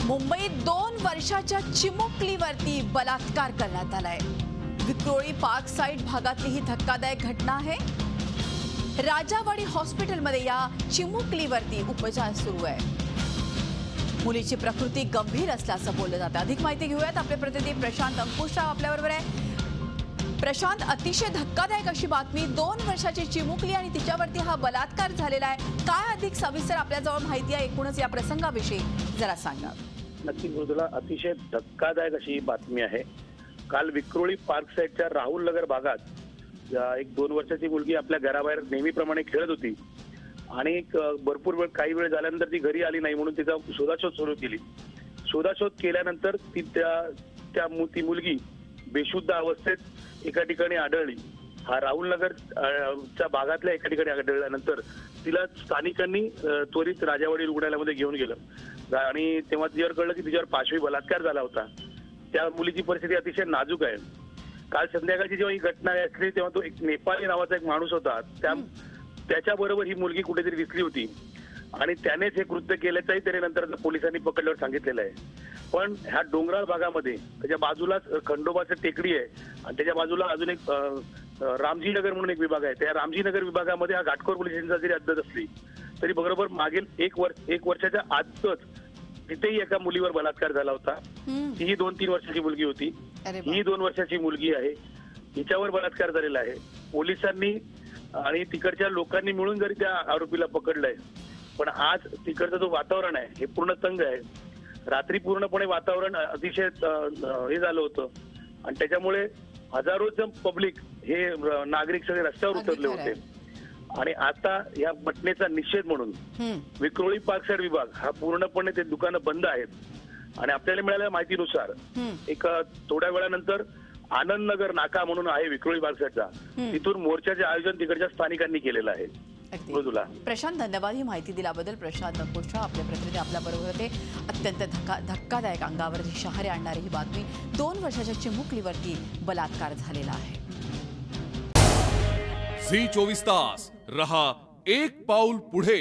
मुंबईत 2 वर्षाच्या चिमुकलीवरती बलात्कार करण्यात आलाय। विक्रोळी पार्क साइड भागातली ही धक्कादायक घटना आहे। राजावाडी हॉस्पिटलमध्ये या चिमुकलीवरती उपचार सुरू आहे। मुलीची प्रकृती गंभीर असल्याचं बोललं जातं। अधिक माहिती घेऊयात, आपले प्रतिनिधी प्रशांत अंकुशराव आपल्याबरोबर आहे। प्रशांत, अतिशय धक्कादायक अशी बातमी, 2 वर्षाची चिमुकली आणि तिच्यावरती हा बलात्कार झालेला आहे। काय अधिक सविस्तर आपल्याजवळ माहिती आहे एकूणच या प्रसंगाविषयी जरा सांगा। नक्की मृदुला, अतिशय धक्कादायक अशी बातमी आहे। काल विक्रोळी पार्क साइडच्या राहुल नगर भागात एक 2 वर्षाची मुलगी आपल्या घराबाहेर नेहमीप्रमाणे खेळत होती आणि भरपूर वेळ काही वेळ झाल्यानंतर ती घरी आली नाही म्हणून तिचा शोधाशोध सुरू केली। शोधाशोध केल्यानंतर ती मुलगी बेशुद्ध अवस्थेत एका ठिकाणी आढळली। हा राहुल नगर च्या भागातल्या एका ठिकाणी आढळल्यानंतर तिला स्थानिकांनी त्वरित राजावाडी रुग्णालयामध्ये घेऊन गेलं आणि तेव्हा तिच्यावर कळलं की तिच्यावर पाशवी बलात्कार झाला होता। त्या मुलीची परिस्थिती अतिशय नाजूक आहे। काल संध्याकाळची जेव्हा ही घटना असली तेव्हा तो एक नेपाळी नावाचा एक माणूस होता, त्याच्याबरोबर ही मुलगी कुठेतरी दिसली होती आणि त्यानेच हे कृत्य केल्याचंही त्याने नंतर पोलिसांनी पकडल्यावर सांगितलेलं आहे। पण ह्या डोंगराळ भागामध्ये त्याच्या बाजूलाच खंडोबाचं टेकडी आहे आणि त्याच्या बाजूला अजून एक रामजी नगर म्हणून एक विभाग आहे। त्या रामजी नगर विभागामध्ये हा घाटकोर पोलीस स्टेशनचा जरी हद्द असली तरी बरोबर मागील एक वर्षाच्या आतच तिथेही एका मुलीवर बलात्कार झाला होता। ही 2-3 वर्षाची मुलगी होती, ही 2 वर्षाची मुलगी आहे, हिच्यावर बलात्कार झालेला आहे। पोलिसांनी आणि तिकडच्या लोकांनी मिळून जरी त्या आरोपीला पकडलंय, पण आज तिकडचं जो वातावरण आहे हे पूर्ण तंग आहे। रात्री पूर्णपणे वातावरण अतिशय हे झालं होतं आणि त्याच्यामुळे हजारोचं पब्लिक हे नागरिक सगळे रस्त्यावर उतरले होते आणि आता या घटनेचा निषेध म्हणून विक्रोळी पार्क साइड विभाग हा पूर्णपणे ते दुकानं बंद आहेत आणि आपल्याला मिळालेल्या माहितीनुसार एक थोड्या वेळानंतर आनंद नगर नाका म्हणून आहे विक्रोळी पार्क साइडचा, तिथून मोर्चाचे आयोजन तिकडच्या स्थानिकांनी केलेलं आहे। प्रशांत, धन्यवाद ही माहिती दिल्याबद्दल। प्रशांत अंकुशराव आपले प्रतिनिधी आपल्या बरोबर होते। अत्यंत धक्कादायक, अंगावरती शहारे आणणारी ही बातमी, 2 वर्षाच्या चिमुकलीवरती बलात्कार झालेला आहे। झी 24 तास रहा एक पाऊल पुढे।